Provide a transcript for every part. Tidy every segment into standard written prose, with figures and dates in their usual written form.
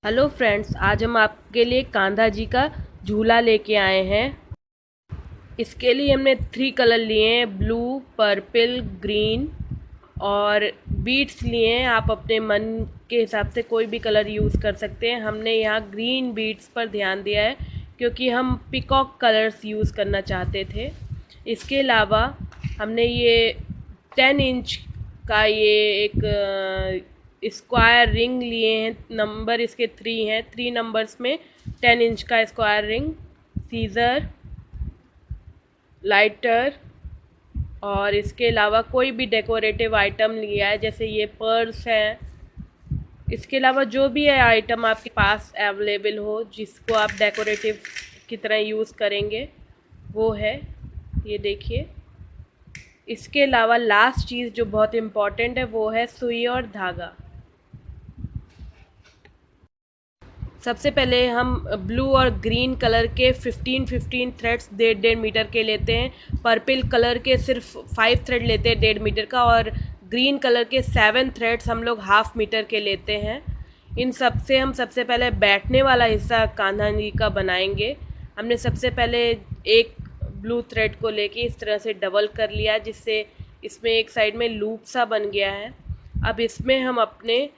Hello friends, आज हम आपके लिए कान्हा जी का झूला लेके आए हैं। इसके लिए हमने 3 कलर लिए हैं, ब्लू, पर्पल, ग्रीन और बीड्स लिए हैं। आप अपने मन के हिसाब से कोई भी कलर यूज़ कर सकते हैं। हमने यहाँ ग्रीन बीड्स पर ध्यान दिया है क्योंकि हम पिकॉक कलर्स यूज़ करना चाहते थे। इसके अलावा हमने ये 10 इंच का ये एक स्क्वायर रिंग लिए हैं। नंबर इसके 3 हैं, 3 नंबर्स में 10 इंच का स्क्वायर रिंग, सीज़र, लाइटर और इसके अलावा कोई भी डेकोरेटिव आइटम लिया है, जैसे ये पर्स है। इसके अलावा जो भी है आइटम आपके पास अवेलेबल हो जिसको आप डेकोरेटिव की तरह यूज़ करेंगे वो है। ये देखिए। इसके अलावा लास्ट चीज़ जो बहुत इम्पॉर्टेंट है वो है सुई और धागा। सबसे पहले हम ब्लू और ग्रीन कलर के 15-15 थ्रेड्स 1.5 मीटर के लेते हैं। पर्पल कलर के सिर्फ 5 थ्रेड लेते हैं 1.5 मीटर का, और ग्रीन कलर के 7 थ्रेड्स हम लोग 1/2 मीटर के लेते हैं। इन सब से हम सबसे पहले बैठने वाला हिस्सा कान्हा जी का बनाएंगे। हमने सबसे पहले एक ब्लू थ्रेड को लेके इस तरह से डबल कर लिया, जिससे इसमें एक साइड में लूप सा बन गया है। अब इसमें हम अपने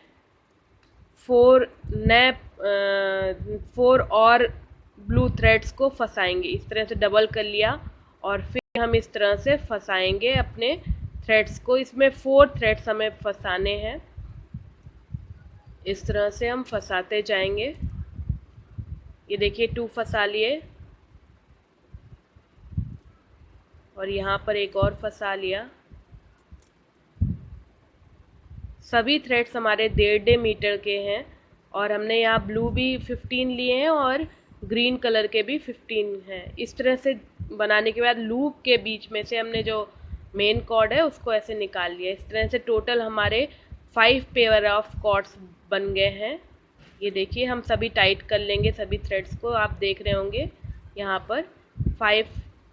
4 और ब्लू थ्रेड्स को फंसाएंगे। इस तरह से डबल कर लिया और फिर हम इस तरह से फंसाएंगे अपने थ्रेड्स को। इसमें 4 थ्रेड्स हमें फंसाने हैं। इस तरह से हम फंसाते जाएंगे। ये देखिए 2 फंसा लिए और यहाँ पर एक और फंसा लिया। सभी थ्रेड्स हमारे 1.5 मीटर के हैं और हमने यहाँ ब्लू भी 15 लिए हैं और ग्रीन कलर के भी 15 हैं। इस तरह से बनाने के बाद लूप के बीच में से हमने जो मेन कॉर्ड है उसको ऐसे निकाल लिया। इस तरह से टोटल हमारे 5 पेयर ऑफ कॉर्ड्स बन गए हैं। ये देखिए, हम सभी टाइट कर लेंगे सभी थ्रेड्स को। आप देख रहे होंगे यहाँ पर 5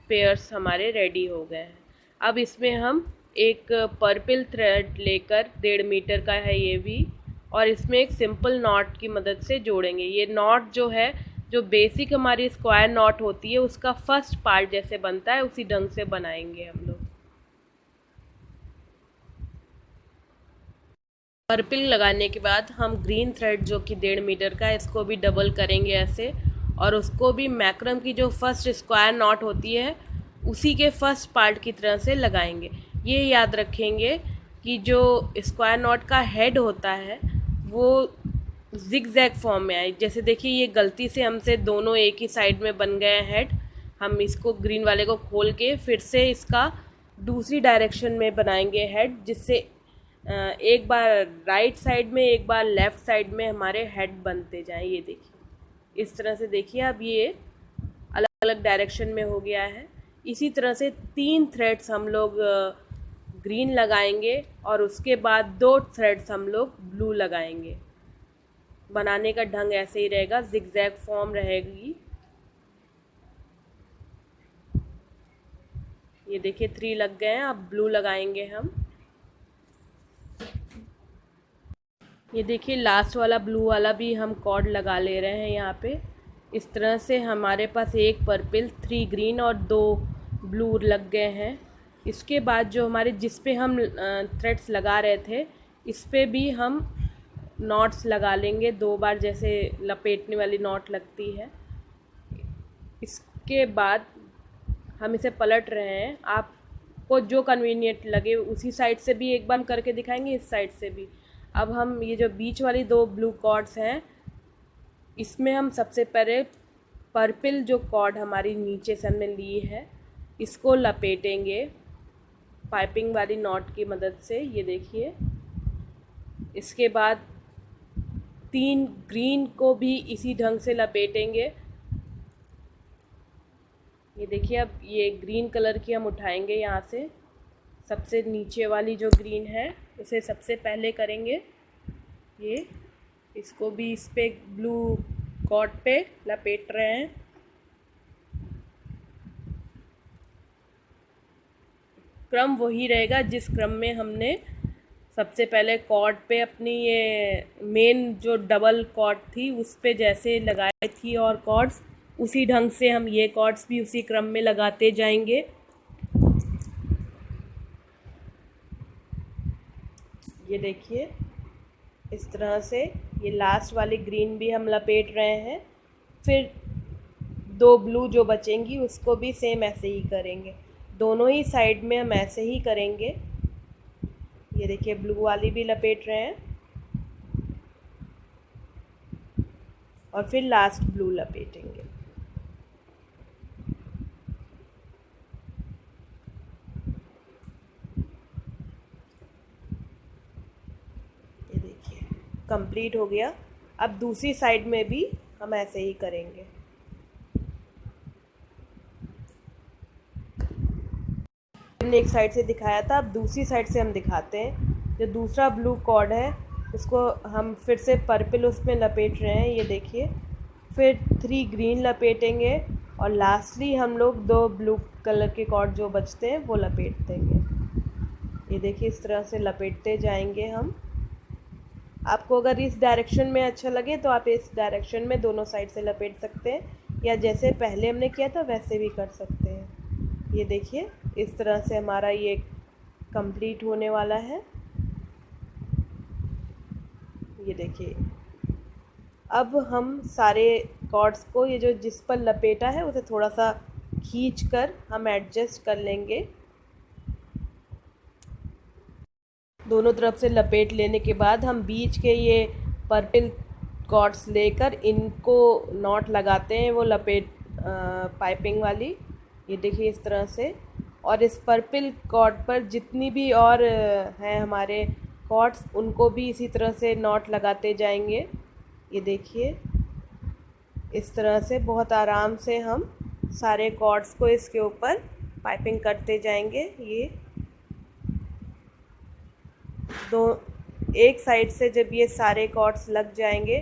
पेयर्स हमारे रेडी हो गए हैं। अब इसमें हम एक पर्पल थ्रेड लेकर 1.5 मीटर का है ये भी, और इसमें एक सिंपल नॉट की मदद से जोड़ेंगे। ये नॉट जो है, जो बेसिक हमारी स्क्वायर नॉट होती है उसका फर्स्ट पार्ट जैसे बनता है उसी ढंग से बनाएंगे हम लोग। पर्पल लगाने के बाद हम ग्रीन थ्रेड जो कि 1.5 मीटर का है इसको भी डबल करेंगे ऐसे, और उसको भी मैक्रम की जो फर्स्ट स्क्वायर नॉट होती है उसी के फर्स्ट पार्ट की तरह से लगाएंगे। ये याद रखेंगे कि जो स्क्वायर नॉट का हेड होता है वो जिग-जैग फॉर्म में आए। जैसे देखिए, ये गलती से हमसे दोनों एक ही साइड में बन गए हेड। हम इसको ग्रीन वाले को खोल के फिर से इसका दूसरी डायरेक्शन में बनाएंगे हेड, जिससे एक बार राइट साइड में एक बार लेफ़्ट साइड में हमारे हेड बनते जाएं। ये देखिए, इस तरह से देखिए, अब ये अलग अलग डायरेक्शन में हो गया है। इसी तरह से 3 थ्रेड्स हम लोग ग्रीन लगाएंगे और उसके बाद 2 थ्रेड्स हम लोग ब्लू लगाएंगे। बनाने का ढंग ऐसे ही रहेगा, जिगजैग फॉर्म रहेगी। ये देखिए 3 लग गए हैं। अब ब्लू लगाएंगे हम। ये देखिए लास्ट वाला ब्लू वाला भी हम कॉर्ड लगा ले रहे हैं यहाँ पे। इस तरह से हमारे पास एक पर्पल, 3 ग्रीन और 2 ब्लू लग गए हैं। इसके बाद जो हमारे जिस पे हम थ्रेड्स लगा रहे थे इस पे भी हम नॉट्स लगा लेंगे 2 बार, जैसे लपेटने वाली नॉट लगती है। इसके बाद हम इसे पलट रहे हैं। आपको जो कन्वीनियंट लगे उसी साइड से भी एक बार हम करके दिखाएंगे, इस साइड से भी। अब हम ये जो बीच वाली 2 ब्लू कॉर्ड्स हैं इसमें हम सबसे पहले पर्पल जो कॉर्ड हमारी नीचे से हमने ली है इसको लपेटेंगे पाइपिंग वाली नॉट की मदद से। ये देखिए। इसके बाद 3 ग्रीन को भी इसी ढंग से लपेटेंगे। ये देखिए, अब ये ग्रीन कलर की हम उठाएंगे यहाँ से। सबसे नीचे वाली जो ग्रीन है उसे सबसे पहले करेंगे। ये इसको भी इस पे ब्लू कॉर्ड पे लपेट रहे हैं। क्रम वही रहेगा जिस क्रम में हमने सबसे पहले कॉर्ड पे अपनी ये मेन जो डबल कॉर्ड थी उस पे जैसे लगाई थी और कॉर्ड्स, उसी ढंग से हम ये कॉर्ड्स भी उसी क्रम में लगाते जाएंगे। ये देखिए इस तरह से ये लास्ट वाली ग्रीन भी हम लपेट रहे हैं। फिर दो ब्लू जो बचेंगी उसको भी सेम ऐसे ही करेंगे, दोनों ही साइड में हम ऐसे ही करेंगे। ये देखिए ब्लू वाली भी लपेट रहे हैं और फिर लास्ट ब्लू लपेटेंगे। ये देखिए कंप्लीट हो गया। अब दूसरी साइड में भी हम ऐसे ही करेंगे। हमने एक साइड से दिखाया था, अब दूसरी साइड से हम दिखाते हैं। जो दूसरा ब्लू कॉर्ड है उसको हम फिर से पर्पल उसमें लपेट रहे हैं। ये देखिए फिर 3 ग्रीन लपेटेंगे और लास्टली हम लोग 2 ब्लू कलर के कॉर्ड जो बचते हैं वो लपेट देंगे। ये देखिए इस तरह से लपेटते जाएंगे हम। आपको अगर इस डायरेक्शन में अच्छा लगे तो आप इस डायरेक्शन में दोनों साइड से लपेट सकते हैं, या जैसे पहले हमने किया था वैसे भी कर सकते हैं। ये देखिए इस तरह से हमारा ये कंप्लीट होने वाला है। ये देखिए अब हम सारे कॉर्ड्स को ये जो जिस पर लपेटा है उसे थोड़ा सा खींच कर हम एडजस्ट कर लेंगे। दोनों तरफ से लपेट लेने के बाद हम बीच के ये पर्पल कॉर्ड्स लेकर इनको नॉट लगाते हैं, वो लपेट पाइपिंग वाली। ये देखिए इस तरह से, और इस पर्पल कॉर्ड पर जितनी भी और हैं हमारे कॉर्ड्स उनको भी इसी तरह से नॉट लगाते जाएंगे। ये देखिए इस तरह से बहुत आराम से हम सारे कॉर्ड्स को इसके ऊपर पाइपिंग करते जाएंगे। ये दो एक साइड से जब ये सारे कॉर्ड्स लग जाएंगे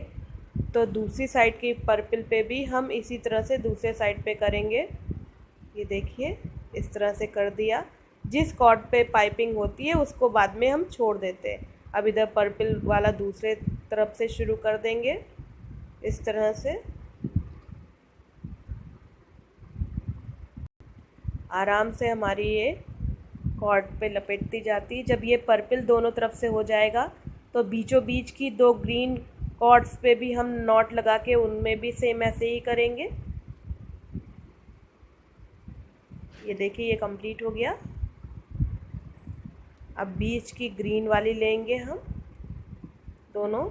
तो दूसरी साइड की पर्पल पे भी हम इसी तरह से दूसरे साइड पे करेंगे। ये देखिए इस तरह से कर दिया। जिस कॉर्ड पे पाइपिंग होती है उसको बाद में हम छोड़ देते हैं। अब इधर पर्पल वाला दूसरे तरफ से शुरू कर देंगे इस तरह से। आराम से हमारी ये कॉर्ड पे लपेटती जाती। जब ये पर्पल दोनों तरफ से हो जाएगा तो बीचों बीच की 2 ग्रीन कॉर्ड्स पे भी हम नॉट लगा के उनमें भी सेम ऐसे ही करेंगे। ये देखिए ये कंप्लीट हो गया। अब बीच की ग्रीन वाली लेंगे हम दोनों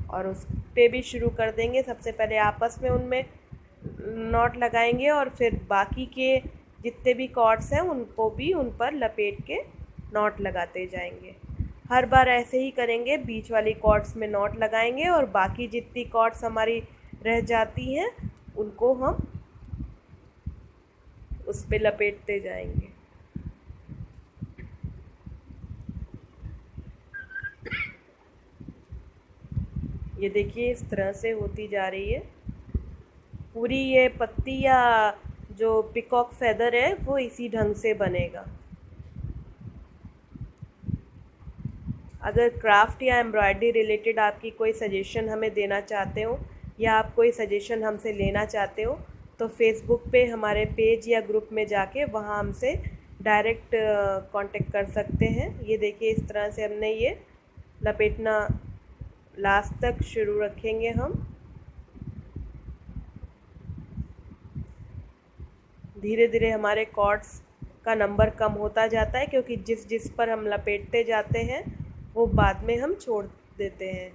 और उस पे भी शुरू कर देंगे। सबसे पहले आपस में उनमें नॉट लगाएंगे और फिर बाकी के जितने भी कॉर्ड्स हैं उनको भी उन पर लपेट के नॉट लगाते जाएंगे। हर बार ऐसे ही करेंगे, बीच वाली कॉर्ड्स में नॉट लगाएंगे और बाकी जितनी कॉर्ड्स हमारी रह जाती हैं उनको हम उस पे लपेटते जाएंगे। ये देखिए इस तरह से होती जा रही है पूरी ये पत्ती या जो पिकॉक फेदर है वो इसी ढंग से बनेगा। अगर क्राफ्ट या एम्ब्रॉयडरी रिलेटेड आपकी कोई सजेशन हमें देना चाहते हो या आप कोई सजेशन हमसे लेना चाहते हो तो फेसबुक पे हमारे पेज या ग्रुप में जाके वहाँ हमसे डायरेक्ट कांटेक्ट कर सकते हैं। ये देखिए इस तरह से हमने ये लपेटना लास्ट तक शुरू रखेंगे हम। धीरे धीरे हमारे कॉर्ड्स का नंबर कम होता जाता है क्योंकि जिस जिस पर हम लपेटते जाते हैं वो बाद में हम छोड़ देते हैं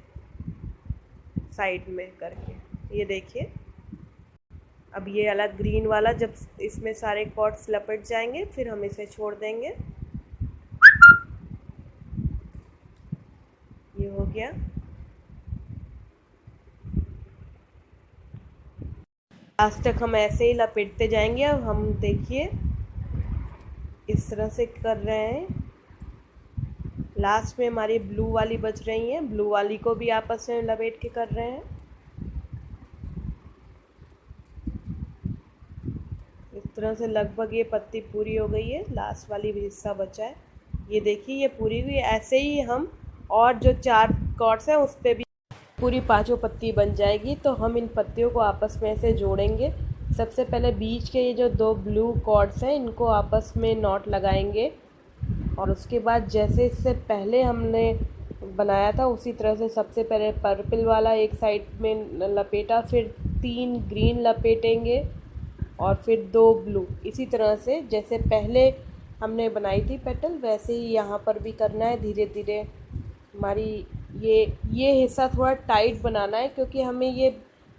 साइड में करके। ये देखिए अब ये अलग ग्रीन वाला जब इसमें सारे कॉर्ड्स लपेट जाएंगे फिर हम इसे छोड़ देंगे। ये हो गया। लास्ट तक हम ऐसे ही लपेटते जाएंगे। अब हम देखिए इस तरह से कर रहे हैं। लास्ट में हमारी ब्लू वाली बच रही हैं, ब्लू वाली को भी आपस में लपेट के कर रहे हैं। इस तरह से लगभग ये पत्ती पूरी हो गई है, लास्ट वाली भी हिस्सा बचा है। ये देखिए ये पूरी हुई। ऐसे ही हम और जो 4 कॉर्ड्स हैं उस पे भी पूरी 5 पत्ती बन जाएगी। तो हम इन पत्तियों को आपस में ऐसे जोड़ेंगे। सबसे पहले बीच के ये जो 2 ब्लू कॉर्ड्स हैं इनको आपस में नॉट लगाएंगे, और उसके बाद जैसे इससे पहले हमने बनाया था उसी तरह से सबसे पहले पर्पल वाला एक साइड में लपेटा, फिर 3 ग्रीन लपेटेंगे और फिर 2 ब्लू। इसी तरह से जैसे पहले हमने बनाई थी पेटल वैसे ही यहाँ पर भी करना है। धीरे धीरे हमारी ये हिस्सा थोड़ा टाइट बनाना है, क्योंकि हमें ये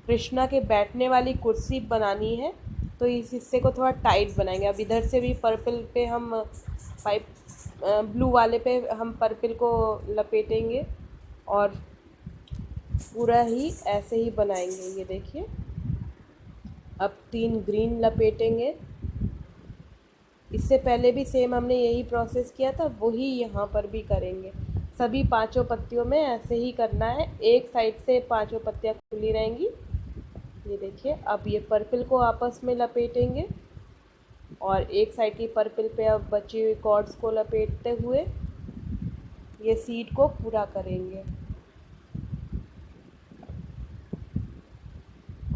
कृष्णा के बैठने वाली कुर्सी बनानी है, तो इस हिस्से को थोड़ा टाइट बनाएंगे। अब इधर से भी पर्पल पे हम पाइप ब्लू वाले पे हम पर्पल को लपेटेंगे और पूरा ही ऐसे ही बनाएंगे। ये देखिए अब 3 ग्रीन लपेटेंगे। इससे पहले भी सेम हमने यही प्रोसेस किया था, वही यहाँ पर भी करेंगे। सभी 5 पत्तियों में ऐसे ही करना है। एक साइड से 5 पत्तियाँ खुली रहेंगी। ये देखिए अब ये पर्पल को आपस में लपेटेंगे और एक साइड की पर्पल पे अब बची हुई कॉर्ड्स को लपेटते हुए ये सीड को पूरा करेंगे।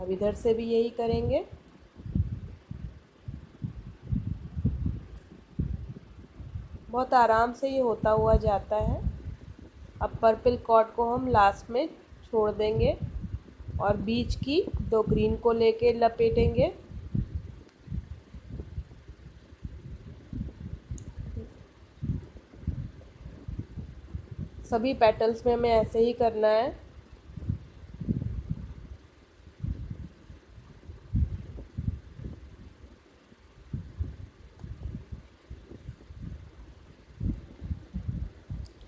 अब इधर से भी यही करेंगे। बहुत आराम से ये होता हुआ जाता है। अब पर्पल कॉर्ड को हम लास्ट में छोड़ देंगे और बीच की 2 ग्रीन को लेके लपेटेंगे। सभी पेटल्स में हमें ऐसे ही करना है।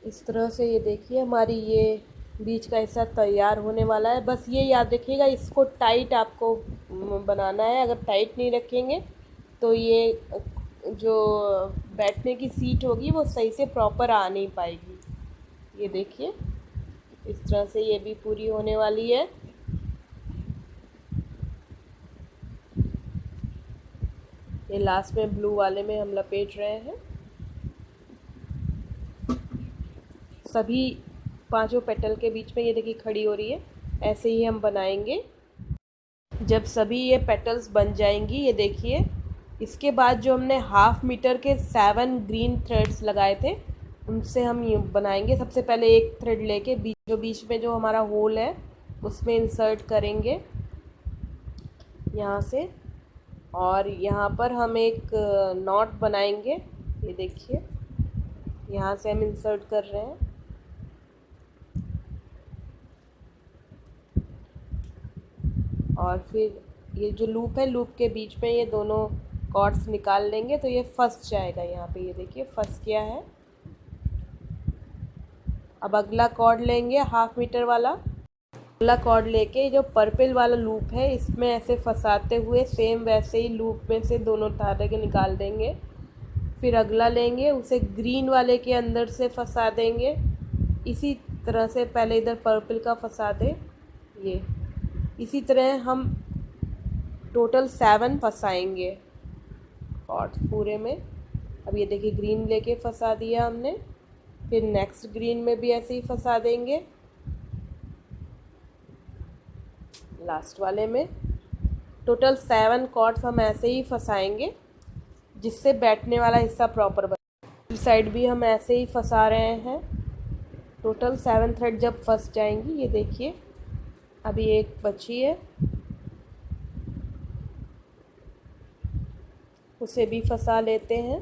इस तरह से ये देखिए हमारी ये बीच का हिस्सा तैयार होने वाला है। बस ये याद रखिएगा इसको टाइट आपको बनाना है। अगर टाइट नहीं रखेंगे तो ये जो बैठने की सीट होगी वो सही से प्रॉपर आ नहीं पाएगी। ये देखिए इस तरह से ये भी पूरी होने वाली है। ये लास्ट में ब्लू वाले में हम लपेट रहे हैं। सभी 5 पेटल के बीच में ये देखिए खड़ी हो रही है। ऐसे ही हम बनाएंगे। जब सभी ये पेटल्स बन जाएंगी ये देखिए, इसके बाद जो हमने 1/2 मीटर के 7 ग्रीन थ्रेड्स लगाए थे उनसे हम ये बनाएंगे। सबसे पहले एक थ्रेड लेके बीच में जो हमारा होल है उसमें इंसर्ट करेंगे यहाँ से, और यहाँ पर हम एक नॉट बनाएंगे। ये देखिए यहाँ से हम इंसर्ट कर रहे हैं। और फिर ये जो लूप है लूप के बीच में ये दोनों कॉर्ड्स निकाल लेंगे तो ये फंस जाएगा यहाँ पे। ये देखिए फंस गया है। अब अगला कॉर्ड लेंगे 1/2 मीटर वाला। अगला कॉर्ड लेके जो पर्पल वाला लूप है इसमें ऐसे फंसाते हुए सेम वैसे ही लूप में से दोनों धागे के निकाल देंगे। फिर अगला लेंगे उसे ग्रीन वाले के अंदर से फंसा देंगे। इसी तरह से पहले इधर पर्पल का फंसा दें। ये इसी तरह हम टोटल 7 फंसाएंगे कॉर्ड्स पूरे में। अब ये देखिए ग्रीन लेके फंसा दिया हमने। फिर नेक्स्ट ग्रीन में भी ऐसे ही फंसा देंगे लास्ट वाले में। टोटल 7 कॉर्ड्स हम ऐसे ही फंसाएंगे जिससे बैठने वाला हिस्सा प्रॉपर बने। इस साइड भी हम ऐसे ही फंसा रहे हैं। टोटल 7 थ्रेड जब फंस जाएंगी ये देखिए अभी एक बची है उसे भी फंसा लेते हैं।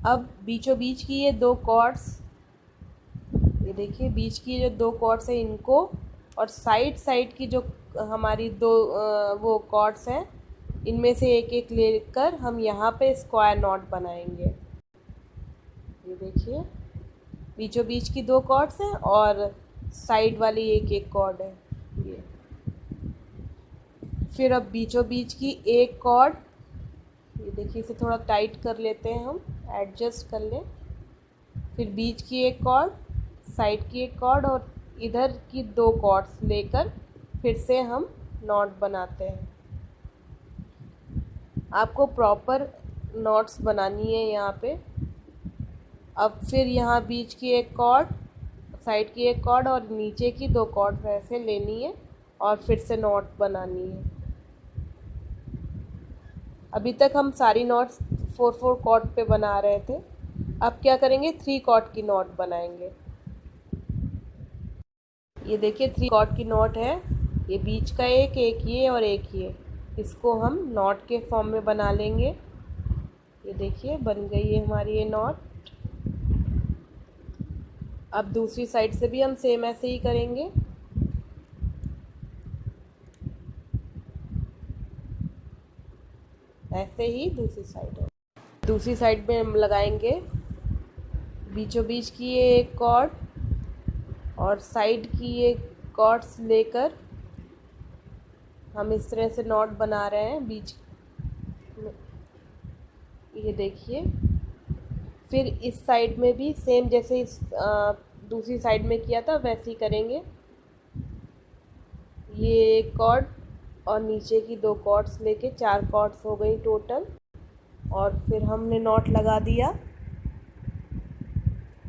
अब बीचों बीच की ये 2 कॉर्ड्स, ये देखिए बीच की जो 2 कॉर्ड्स हैं इनको, और साइड की जो हमारी 2 वो कॉर्ड्स हैं इनमें से एक एक लेकर हम यहाँ पे स्क्वायर नॉट बनाएंगे। ये देखिए बीचों बीच की 2 कॉर्ड्स हैं और साइड वाली एक एक कॉर्ड है ये। फिर अब बीचों बीच की एक कॉर्ड, ये देखिए इसे थोड़ा टाइट कर लेते हैं हम, एडजस्ट कर लें। फिर बीच की एक कॉर्ड, साइड की एक कॉर्ड और इधर की 2 कॉर्ड्स लेकर फिर से हम नॉट बनाते हैं। आपको प्रॉपर नॉट्स बनानी है यहाँ पे। अब फिर यहाँ बीच की एक कॉर्ड, साइड की एक कॉर्ड और नीचे की 2 कॉर्ड वैसे लेनी है और फिर से नॉट बनानी है। अभी तक हम सारी नॉट्स 4-4 कॉर्ड पे बना रहे थे। अब क्या करेंगे, 3 कॉर्ड की नॉट बनाएंगे। ये देखिए 3 कॉर्ड की नॉट है, ये बीच का एक ये और एक ये। इसको हम नॉट के फॉर्म में बना लेंगे। ये देखिए बन गई है हमारी ये नॉट। अब दूसरी साइड से भी हम सेम ऐसे ही करेंगे। ऐसे ही दूसरी साइड में हम लगाएंगे बीचों बीच की ये एक कॉर्ड और साइड की ये कॉर्ड्स लेकर हम इस तरह से नॉट बना रहे हैं बीच में। ये देखिए फिर इस साइड में भी सेम जैसे इस दूसरी साइड में किया था वैसे ही करेंगे। ये एक कॉर्ड और नीचे की 2 कॉर्ड्स लेके 4 कॉर्ड्स हो गई टोटल, और फिर हमने नॉट लगा दिया।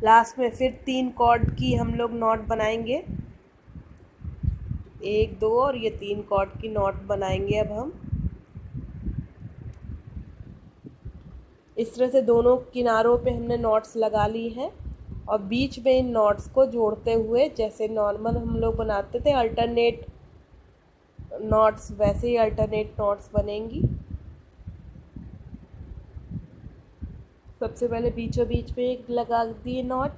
लास्ट में फिर 3 कॉर्ड की हम लोग नॉट बनाएंगे, 1 2 और ये 3 कॉर्ड की नॉट बनाएंगे। अब हम इस तरह से दोनों किनारों पे हमने नॉट्स लगा ली हैं और बीच में इन नॉट्स को जोड़ते हुए जैसे नॉर्मल हम लोग बनाते थे अल्टरनेट नॉट्स, वैसे ही अल्टरनेट नॉट्स बनेंगी। सबसे पहले बीचों बीच में एक लगा दिए नॉट,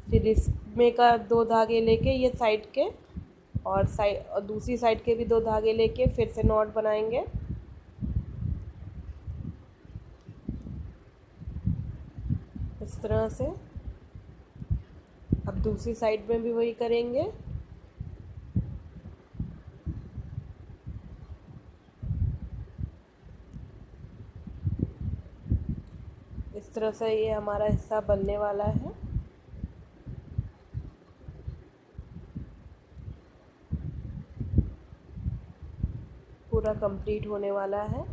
फिर इसमें का 2 धागे लेके ये साइड के और दूसरी साइड के भी 2 धागे लेके फिर से नॉट बनाएंगे। इस तरह से अब दूसरी साइड में भी वही करेंगे। इस तरह से ये हमारा हिस्सा बनने वाला है। पूरा कंप्लीट होने वाला है।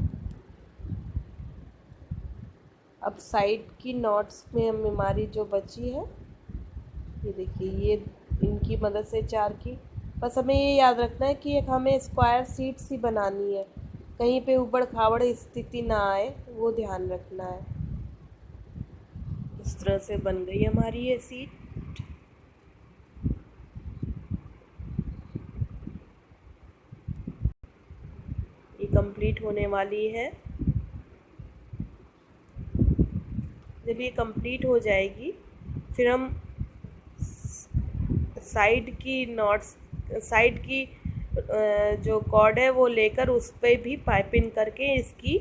अब साइड की नॉट्स में हमारी जो बची है, ये देखिए ये इनकी मदद से 4 की, बस हमें ये याद रखना है कि एक हमें स्क्वायर शीट्स ही बनानी है, कहीं पे ऊबड़ खाबड़ स्थिति ना आए, वो ध्यान रखना है। इस तरह से बन गई हमारी ये सीट। ये कंप्लीट होने वाली है। जब ये कंप्लीट हो जाएगी फिर हम साइड की जो कॉर्ड है वो लेकर उस पर भी पाइपिंग करके इसकी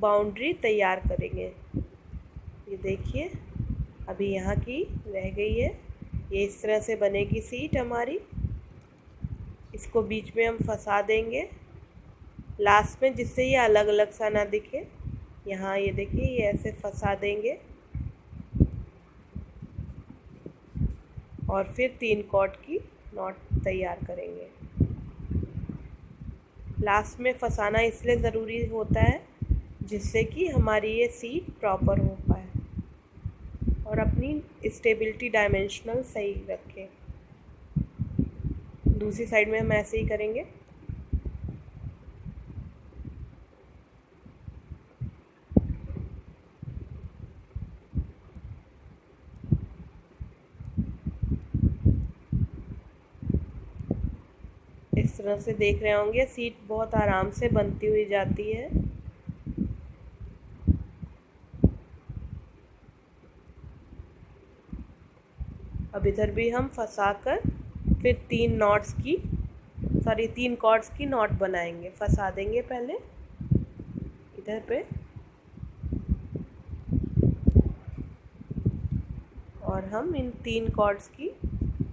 बाउंड्री तैयार करेंगे। ये देखिए अभी यहाँ की रह गई है, ये इस तरह से बनेगी सीट हमारी। इसको बीच में हम फंसा देंगे लास्ट में, जिससे ये अलग अलग सा ना दिखे। यहाँ ये देखिए ये ऐसे फंसा देंगे और फिर 3 कॉर्ड की नॉट तैयार करेंगे। लास्ट में फंसाना इसलिए ज़रूरी होता है जिससे कि हमारी ये सीट प्रॉपर हो पाए और अपनी स्टेबिलिटी डायमेंशनल सही रखें। दूसरी साइड में हम ऐसे ही करेंगे। इस तरह से देख रहे होंगे सीट बहुत आराम से बनती हुई जाती है। अब इधर भी हम फंसाकर फिर 3 कॉर्ड्स की नॉट बनाएंगे। फंसा देंगे पहले इधर पे और हम इन 3 कॉर्ड्स की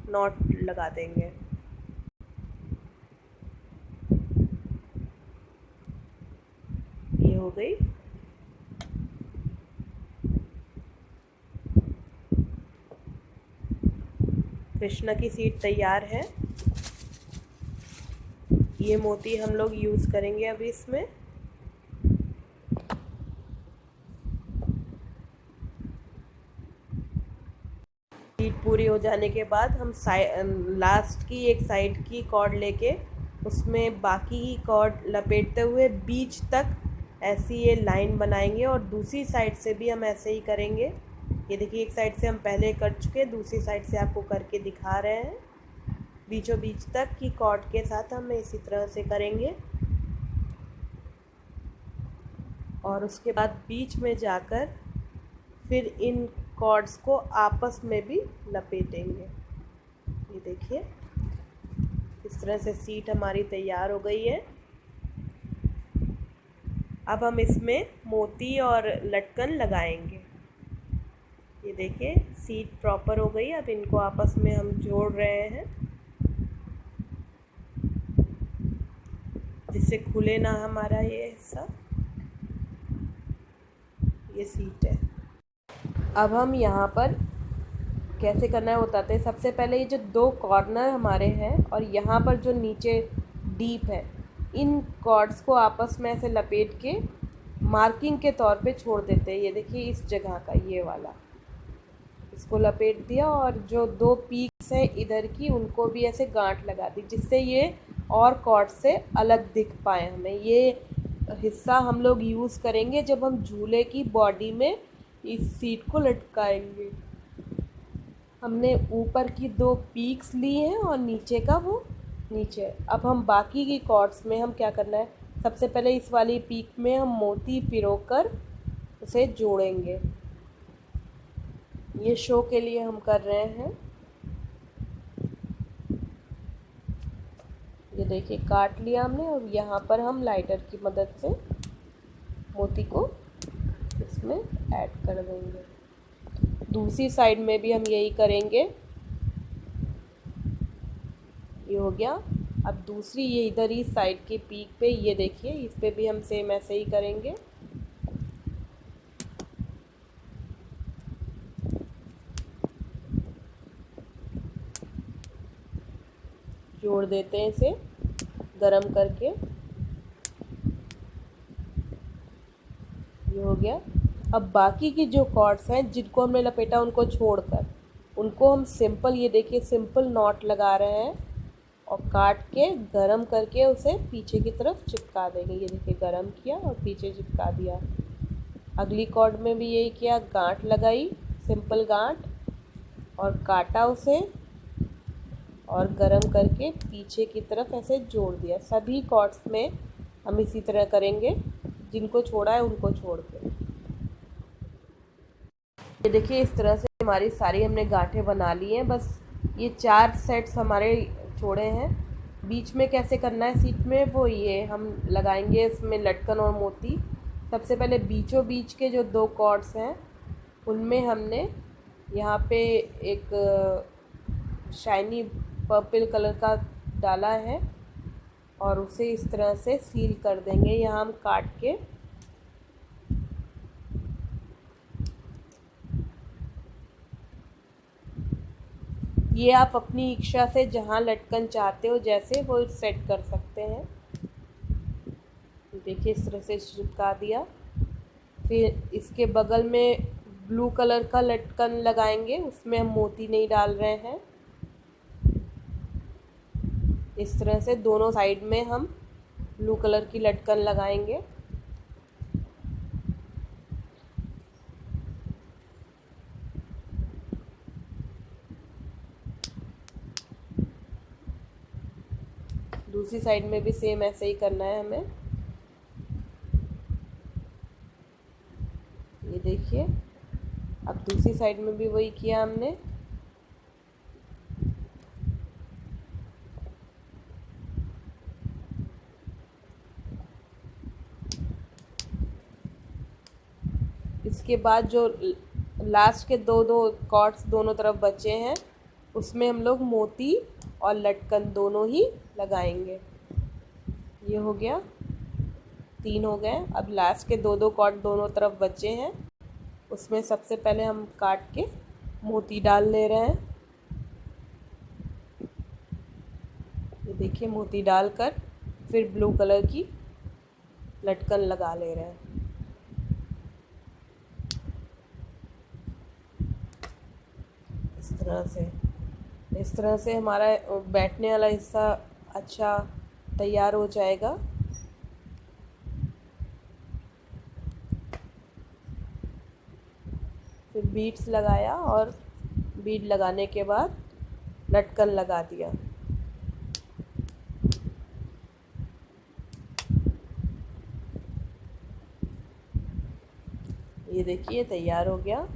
नॉट लगा देंगे। ये हो गई। कृष्णा की सीट तैयार है। ये मोती हम लोग यूज़ करेंगे अभी इसमें। सीट पूरी हो जाने के बाद हम लास्ट की एक साइड की कॉर्ड लेके उसमें बाकी की कॉर्ड लपेटते हुए बीच तक ऐसी ये लाइन बनाएंगे और दूसरी साइड से भी हम ऐसे ही करेंगे। ये देखिए, एक साइड से हम पहले कर चुके, दूसरी साइड से आपको करके दिखा रहे हैं। बीचों बीच तक की कॉर्ड के साथ हम इसी तरह से करेंगे और उसके बाद बीच में जाकर फिर इन कॉर्ड्स को आपस में भी लपेटेंगे। ये देखिए, इस तरह से सीट हमारी तैयार हो गई है। अब हम इसमें मोती और लटकन लगाएंगे। ये देखिए, सीट प्रॉपर हो गई। अब इनको आपस में हम जोड़ रहे हैं जिससे खुले ना हमारा ये हिस्सा। ये सीट है। अब हम यहाँ पर कैसे करना है बताते हैं। सबसे पहले ये जो दो कॉर्नर हमारे हैं और यहाँ पर जो नीचे डीप है, इन कॉर्ड्स को आपस में ऐसे लपेट के मार्किंग के तौर पे छोड़ देते हैं। ये देखिए, इस जगह का ये वाला, इसको लपेट दिया और जो दो पीक्स हैं इधर की, उनको भी ऐसे गांठ लगा दी जिससे ये और कॉर्ड से अलग दिख पाए हमें। ये हिस्सा हम लोग यूज़ करेंगे जब हम झूले की बॉडी में इस सीट को लटकाएंगे। हमने ऊपर की दो पीक्स ली हैं और नीचे का वो नीचे। अब हम बाकी की कॉर्ड्स में हम क्या करना है, सबसे पहले इस वाली पीक में हम मोती पिरोकर उसे जोड़ेंगे। ये शो के लिए हम कर रहे हैं। ये देखिए, काट लिया हमने और यहाँ पर हम लाइटर की मदद से मोती को इसमें ऐड कर देंगे। दूसरी साइड में भी हम यही करेंगे। ये हो गया। अब दूसरी ये इधर ही साइड की पीक पे, ये देखिए, इस पे भी हम सेम ऐसे ही करेंगे। जोड़ देते हैं इसे गरम करके। ये हो गया। अब बाकी की जो कॉर्ड्स हैं जिनको हमने लपेटा, उनको छोड़कर उनको हम सिंपल, ये देखिए, सिंपल नॉट लगा रहे हैं और काट के गरम करके उसे पीछे की तरफ चिपका देंगे। ये देखिए, गरम किया और पीछे चिपका दिया। अगली कॉर्ड में भी यही किया, गांठ लगाई, सिंपल गांठ, और काटा उसे और गरम करके पीछे की तरफ ऐसे जोड़ दिया। सभी कॉर्ड्स में हम इसी तरह करेंगे, जिनको छोड़ा है उनको छोड़ के। ये देखिए, इस तरह से हमारी सारी हमने गांठें बना ली हैं। बस ये 4 सेट्स हमारे छोड़े हैं। बीच में कैसे करना है सीट में, वो ये हम लगाएंगे इसमें लटकन और मोती। सबसे पहले बीचों बीच के जो 2 कॉर्ड्स हैं उनमें हमने यहाँ पे एक शाइनी पर्पल कलर का डाला है और उसे इस तरह से सील कर देंगे। यहाँ हम काट के ये आप अपनी इच्छा से जहाँ लटकन चाहते हो जैसे वो सेट कर सकते हैं। देखिए, इस तरह से चिपका दिया। फिर इसके बगल में ब्लू कलर का लटकन लगाएंगे, उसमें हम मोती नहीं डाल रहे हैं। इस तरह से दोनों साइड में हम ब्लू कलर की लटकन लगाएंगे। दूसरी साइड में भी सेम ऐसे ही करना है हमें। ये देखिए, अब दूसरी साइड में भी वही किया हमने। इसके बाद जो लास्ट के दो कॉर्ड्स दोनों तरफ बचे हैं उसमें हम लोग मोती और लटकन दोनों ही लगाएंगे। ये हो गया, 3 हो गए। अब लास्ट के दो कॉर्ड दोनों तरफ बचे हैं, उसमें सबसे पहले हम काट के मोती डाल ले रहे हैं। ये देखिए, मोती डालकर फिर ब्लू कलर की लटकन लगा ले रहे हैं। इस तरह इस तरह से हमारा बैठने वाला हिस्सा अच्छा तैयार हो जाएगा। फिर बीड्स लगाया और बीड लगाने के बाद लटकन लगा दिया। ये देखिए तैयार हो गया।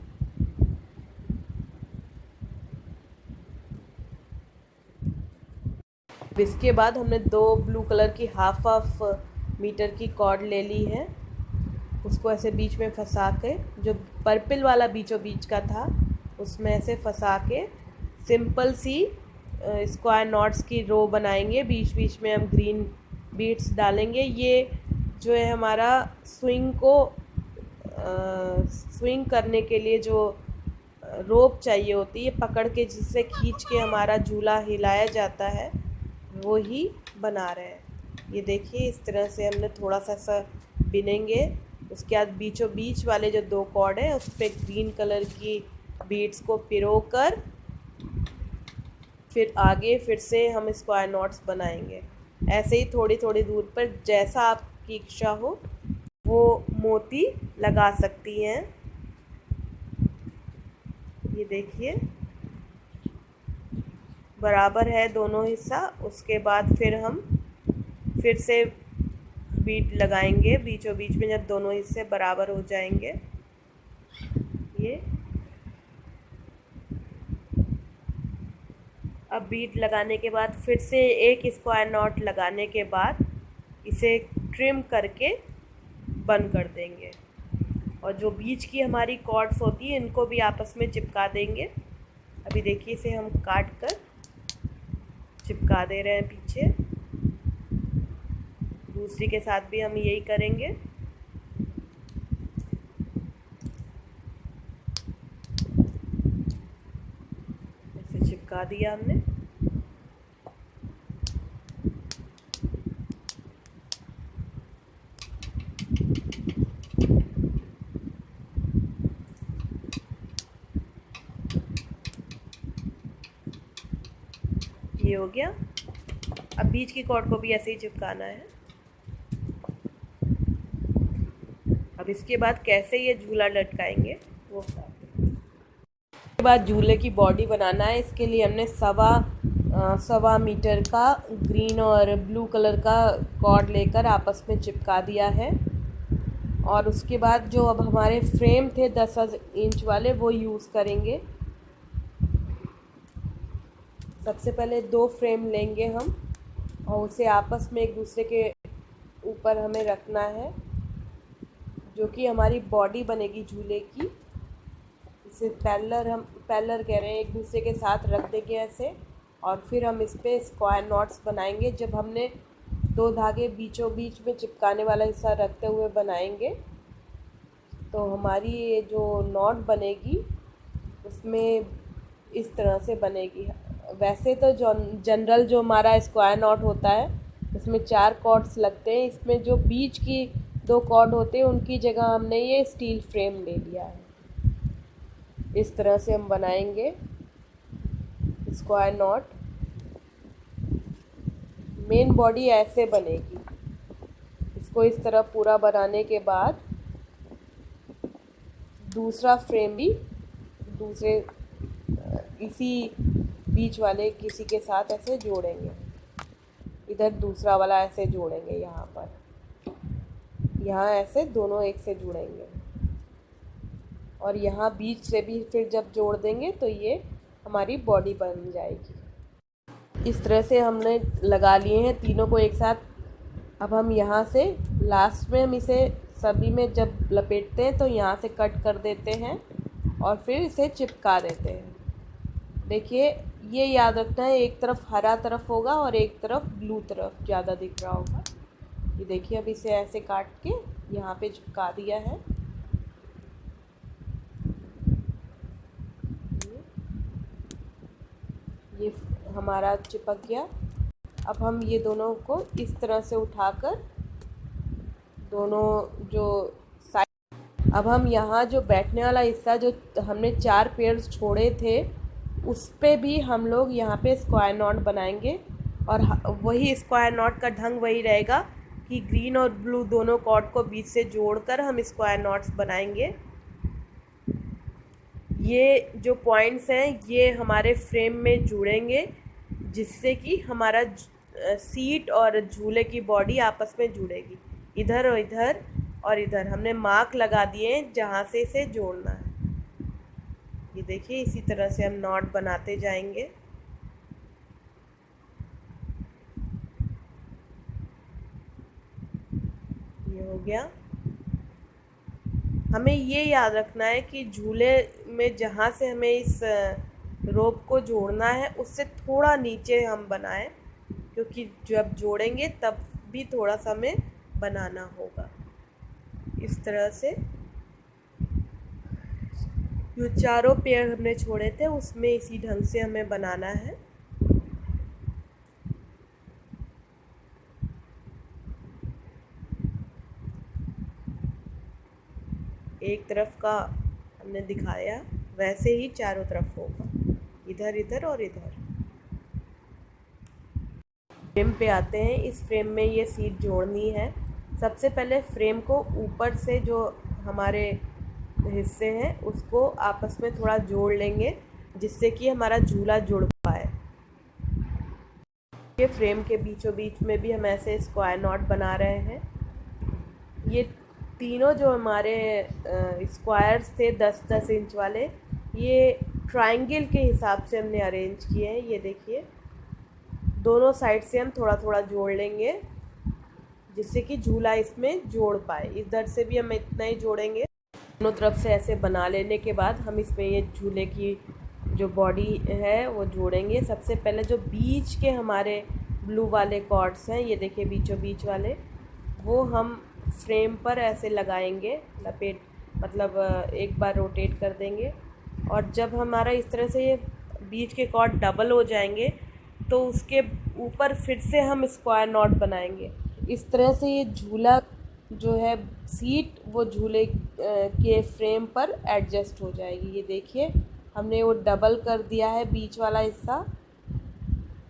इसके बाद हमने 2 ब्लू कलर की हाफ मीटर की कॉर्ड ले ली है। उसको ऐसे बीच में फंसा के, जो पर्पल वाला बीचों बीच का था उसमें ऐसे फंसा के सिंपल सी स्क्वायर नॉट्स की रो बनाएंगे। बीच बीच में हम ग्रीन बीड्स डालेंगे। ये जो है हमारा स्विंग करने के लिए जो रोप चाहिए होती है, पकड़ के जिससे खींच के हमारा झूला हिलाया जाता है, वो ही बना रहे हैं। ये देखिए इस तरह से हमने थोड़ा सा बिनेंगे। उसके बाद बीचों बीच वाले जो 2 कॉर्ड है उस पर ग्रीन कलर की बीड्स को पिरो कर फिर आगे फिर से हम स्क्वायर नॉट्स बनाएंगे। ऐसे ही थोड़ी थोड़ी दूर पर जैसा आपकी इच्छा हो वो मोती लगा सकती हैं। ये देखिए बराबर है दोनों हिस्सा। उसके बाद फिर हम फिर से बीट लगाएंगे बीचों बीच में, जब दोनों हिस्से बराबर हो जाएंगे। ये अब बीट लगाने के बाद फिर से एक स्क्वायर नॉट लगाने के बाद इसे ट्रिम करके बंद कर देंगे। और जो बीच की हमारी कॉर्ड्स होती है इनको भी आपस में चिपका देंगे। अभी देखिए इसे हम काट कर चिपका दे रहे हैं पीछे। दूसरी के साथ भी हम यही करेंगे। ऐसे चिपका दिया हमने। ये हो गया। अब बीच की कॉर्ड को भी ऐसे ही चिपकाना है। अब इसके बाद कैसे ये झूला लटकाएंगे वो बताते हैं। इसके बाद झूले की बॉडी बनाना है। इसके लिए हमने सवा मीटर का ग्रीन और ब्लू कलर का कॉर्ड लेकर आपस में चिपका दिया है। और उसके बाद जो अब हमारे फ्रेम थे 10 इंच वाले वो यूज़ करेंगे। सबसे पहले 2 फ्रेम लेंगे हम और उसे आपस में एक दूसरे के ऊपर हमें रखना है, जो कि हमारी बॉडी बनेगी झूले की। इसे पैरेलल कह रहे हैं, एक दूसरे के साथ रख देंगे ऐसे। और फिर हम इस पर स्क्वायर नॉट्स बनाएंगे। जब हमने 2 धागे बीचों बीच में चिपकाने वाला हिस्सा रखते हुए बनाएंगे तो हमारी ये जो नॉट बनेगी उसमें इस तरह से बनेगी। वैसे तो जनरल जो हमारा स्क्वायर नॉट होता है उसमें 4 कॉर्ड्स लगते हैं। इसमें जो बीच की 2 कॉर्ड होते हैं उनकी जगह हमने ये स्टील फ्रेम ले लिया है। इस तरह से हम बनाएंगे स्क्वायर नॉट। मेन बॉडी ऐसे बनेगी। इसको इस तरह पूरा बनाने के बाद दूसरा फ्रेम भी दूसरे इसी बीच वाले किसी के साथ ऐसे जोड़ेंगे। इधर दूसरा वाला ऐसे जोड़ेंगे, यहाँ पर, यहाँ ऐसे दोनों एक से जुड़ेंगे। और यहाँ बीच से भी फिर जब जोड़ देंगे तो ये हमारी बॉडी बन जाएगी। इस तरह से हमने लगा लिए हैं तीनों को एक साथ। अब हम यहाँ से लास्ट में हम इसे सभी में जब लपेटते हैं तो यहाँ से कट कर देते हैं और फिर इसे चिपका देते हैं। देखिए ये याद रखना है, एक तरफ हरा तरफ होगा और एक तरफ ब्लू तरफ ज़्यादा दिख रहा होगा। ये देखिए अब इसे ऐसे काट के यहाँ पे चिपका दिया है। ये हमारा चिपक गया। अब हम ये दोनों को इस तरह से उठाकर दोनों जो साइड, अब हम यहाँ जो बैठने वाला हिस्सा जो हमने 4 पेयर्स छोड़े थे उस पे भी हम लोग यहाँ पे स्क्वायर नॉट बनाएंगे। और वही स्क्वायर नॉट का ढंग वही रहेगा कि ग्रीन और ब्लू दोनों कॉर्ड को बीच से जोड़कर हम स्क्वायर नॉट्स बनाएंगे। ये जो पॉइंट्स हैं ये हमारे फ्रेम में जुड़ेंगे, जिससे कि हमारा सीट और झूले की बॉडी आपस में जुड़ेगी। इधर और इधर और इधर हमने मार्क लगा दिए हैं जहाँ से इसे जोड़ना है। ये देखिए, इसी तरह से हम नॉट बनाते जाएंगे। ये हो गया। हमें ये याद रखना है कि झूले में जहाँ से हमें इस रोप को जोड़ना है उससे थोड़ा नीचे हम बनाएं, क्योंकि जब जोड़ेंगे तब भी थोड़ा सा हमें बनाना होगा। इस तरह से जो चारों पेयर हमने छोड़े थे उसमें इसी ढंग से हमें बनाना है। एक तरफ का हमने दिखाया, वैसे ही चारों तरफ होगा, इधर इधर और इधर। फ्रेम पे आते हैं। इस फ्रेम में ये सीट जोड़नी है। सबसे पहले फ्रेम को ऊपर से जो हमारे हिस्से हैं उसको आपस में थोड़ा जोड़ लेंगे, जिससे कि हमारा झूला जुड़ पाए। ये फ्रेम के बीचों बीच में भी हम ऐसे स्क्वायर नॉट बना रहे हैं। ये तीनों जो हमारे स्क्वायर्स थे 10-10 इंच वाले, ये ट्रायंगल के हिसाब से हमने अरेंज किए हैं। ये देखिए, दोनों साइड से हम थोड़ा थोड़ा जोड़ लेंगे, जिससे कि झूला इसमें जोड़ पाए। इधर से भी हम इतना ही जोड़ेंगे। दोनों तरफ से ऐसे बना लेने के बाद हम इसमें ये झूले की जो बॉडी है वो जोड़ेंगे। सबसे पहले जो बीच के हमारे ब्लू वाले कॉर्ड्स हैं, ये देखिए बीचों बीच वाले, वो हम फ्रेम पर ऐसे लगाएंगे, लपेट मतलब एक बार रोटेट कर देंगे। और जब हमारा इस तरह से ये बीच के कॉर्ड डबल हो जाएंगे तो उसके ऊपर फिर से हम स्क्वायर नॉट बनाएंगे। इस तरह से ये झूला जो है सीट वो झूले के फ्रेम पर एडजस्ट हो जाएगी। ये देखिए, हमने वो डबल कर दिया है बीच वाला हिस्सा,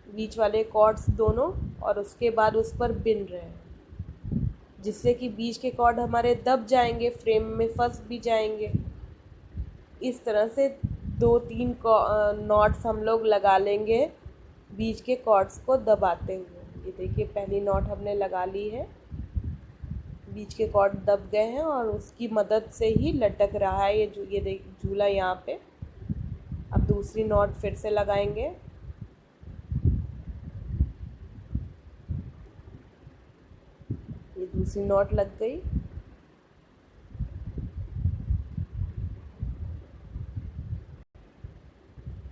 बीच वाले कॉर्ड्स दोनों, और उसके बाद उस पर बिन रहे हैं, जिससे कि बीच के कॉर्ड हमारे दब जाएंगे, फ्रेम में फंस भी जाएंगे। इस तरह से 2-3 नॉट्स हम लोग लगा लेंगे बीच के कॉर्ड्स को दबाते हुए। ये देखिए, पहली नॉट हमने लगा ली है, बीच के कॉर्ड दब गए हैं और उसकी मदद से ही लटक रहा है ये देख झूला यहाँ पे। अब दूसरी नॉट फिर से लगाएंगे। ये दूसरी नॉट लग गई।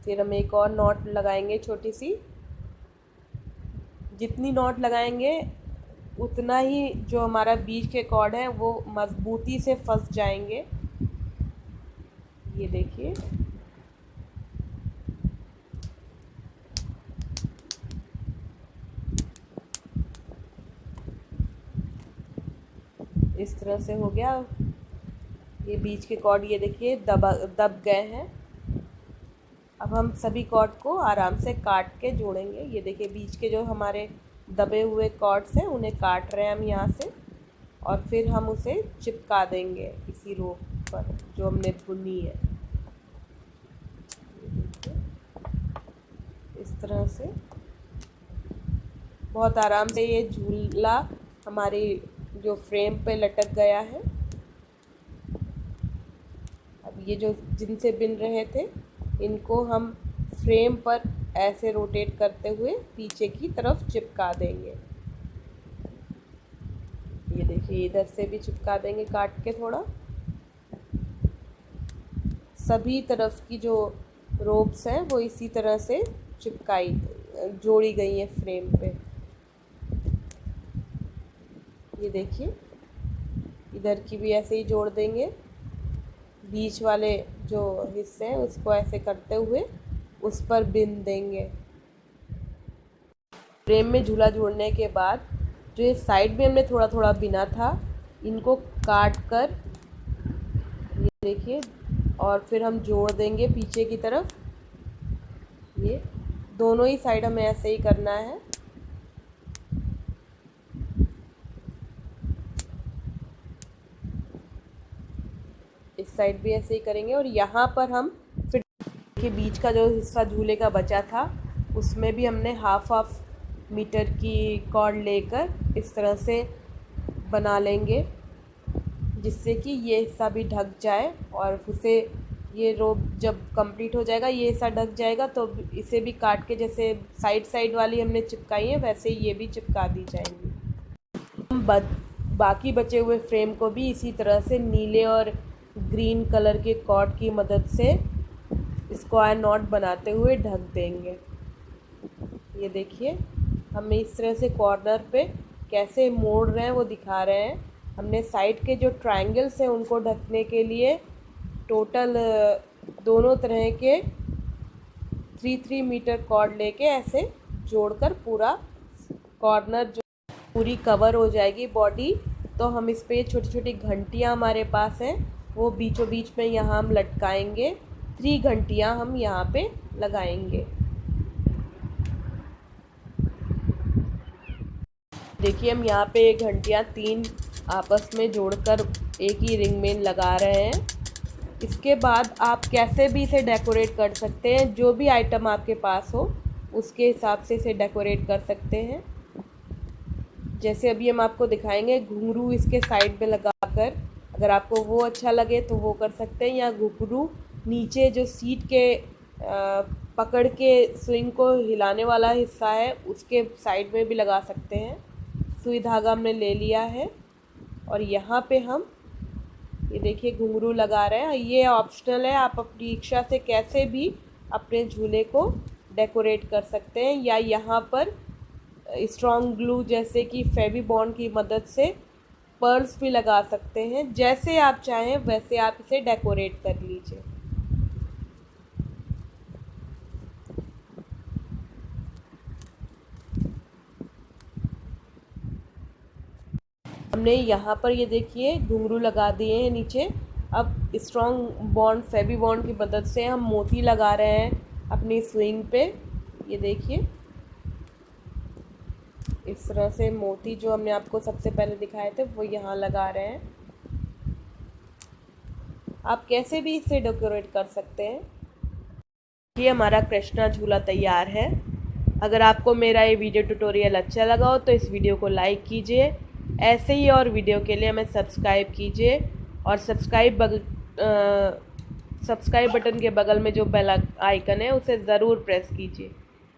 फिर हम एक और नॉट लगाएंगे छोटी सी। जितनी नॉट लगाएंगे उतना ही जो हमारा बीच के कॉर्ड है वो मजबूती से फंस जाएंगे। ये देखिए, इस तरह से हो गया। ये बीच के कॉर्ड ये देखिए दब गए हैं। अब हम सभी कॉर्ड को आराम से काट के जोड़ेंगे। ये देखिए, बीच के जो हमारे दबे हुए कॉर्ड्स हैं उन्हें काट रहे हैं हम यहाँ से, और फिर हम उसे चिपका देंगे इसी रोप पर जो हमने बुनी है। इस तरह से बहुत आराम से ये झूला हमारी जो फ्रेम पे लटक गया है। अब ये जो जिनसे बिन रहे थे इनको हम फ्रेम पर ऐसे रोटेट करते हुए पीछे की तरफ चिपका देंगे। ये देखिए, इधर से भी चिपका देंगे काट के थोड़ा। सभी तरफ की जो रोप्स हैं वो इसी तरह से जोड़ी गई हैं फ्रेम पे। ये देखिए, इधर की भी ऐसे ही जोड़ देंगे। बीच वाले जो हिस्से हैं उसको ऐसे करते हुए उस पर बिन देंगे। फ्रेम में झूला जोड़ने के बाद जो ये साइड में हमने थोड़ा थोड़ा बिना था, इनको काट कर ये देखिए, और फिर हम जोड़ देंगे पीछे की तरफ। ये दोनों ही साइड हमें ऐसे ही करना है। इस साइड भी ऐसे ही करेंगे और यहाँ पर हम फिर के बीच का जो हिस्सा झूले का बचा था उसमें भी हमने हाफ मीटर की कॉर्ड लेकर इस तरह से बना लेंगे, जिससे कि ये हिस्सा भी ढक जाए और उसे ये रोप जब कंप्लीट हो जाएगा, ये हिस्सा ढक जाएगा तो इसे भी काट के जैसे साइड वाली हमने चिपकाई है वैसे ये भी चिपका दी जाएंगी। हम बाकी बचे हुए फ्रेम को भी इसी तरह से नीले और ग्रीन कलर के कॉर्ड की मदद से स्क्वायर नॉट बनाते हुए ढक देंगे। ये देखिए हम इस तरह से कॉर्नर पे कैसे मोड़ रहे हैं वो दिखा रहे हैं। हमने साइड के जो ट्रायंगल्स हैं उनको ढकने के लिए टोटल दोनों तरह के 3 मीटर कॉर्ड लेके ऐसे जोड़कर पूरा कॉर्नर जो पूरी कवर हो जाएगी बॉडी। तो हम इस पे छोटी छोटी घंटियाँ हमारे पास हैं वो बीचों बीच में यहाँ हम लटकाएंगे। 3 घंटियाँ हम यहाँ पे लगाएंगे। देखिए हम यहाँ पे घंटियाँ 3 आपस में जोड़कर एक ही रिंग में लगा रहे हैं। इसके बाद आप कैसे भी इसे डेकोरेट कर सकते हैं, जो भी आइटम आपके पास हो उसके हिसाब से इसे डेकोरेट कर सकते हैं। जैसे अभी हम आपको दिखाएंगे घुंघरू इसके साइड पे लगाकर, अगर आपको वो अच्छा लगे तो वो कर सकते हैं, या घुंघरू नीचे जो सीट के पकड़ के स्विंग को हिलाने वाला हिस्सा है उसके साइड में भी लगा सकते हैं। सुई धागा हमने ले लिया है और यहाँ पे हम ये देखिए घुंघरू लगा रहे हैं। ये ऑप्शनल है, आप अपनी इच्छा से कैसे भी अपने झूले को डेकोरेट कर सकते हैं, या यहाँ पर स्ट्रॉन्ग ग्लू जैसे कि फेविबॉन्ड की मदद से पर्ल्स भी लगा सकते हैं। जैसे आप चाहें वैसे आप इसे डेकोरेट कर लीजिए। हमने यहाँ पर ये देखिए घुंघरू लगा दिए हैं नीचे। अब स्ट्रॉन्ग बॉन्ड फेविबॉन्ड की मदद से हम मोती लगा रहे हैं अपनी स्विंग पे। ये देखिए इस तरह से मोती जो हमने आपको सबसे पहले दिखाए थे वो यहाँ लगा रहे हैं। आप कैसे भी इसे डेकोरेट कर सकते हैं। ये हमारा कृष्णा झूला तैयार है। अगर आपको मेरा ये वीडियो ट्यूटोरियल अच्छा लगा हो तो इस वीडियो को लाइक कीजिए। ऐसे ही और वीडियो के लिए हमें सब्सक्राइब कीजिए और सब्सक्राइब बटन के बगल में जो बेल आइकन है उसे ज़रूर प्रेस कीजिए।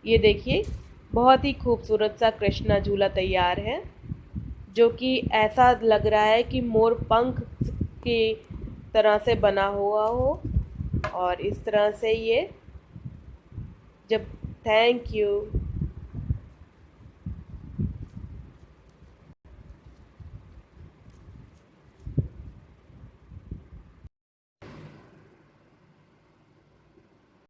ये देखिए बहुत ही खूबसूरत सा कृष्णा झूला तैयार है, जो कि ऐसा लग रहा है कि मोर पंख की तरह से बना हुआ हो। और इस तरह से ये जब थैंक यू।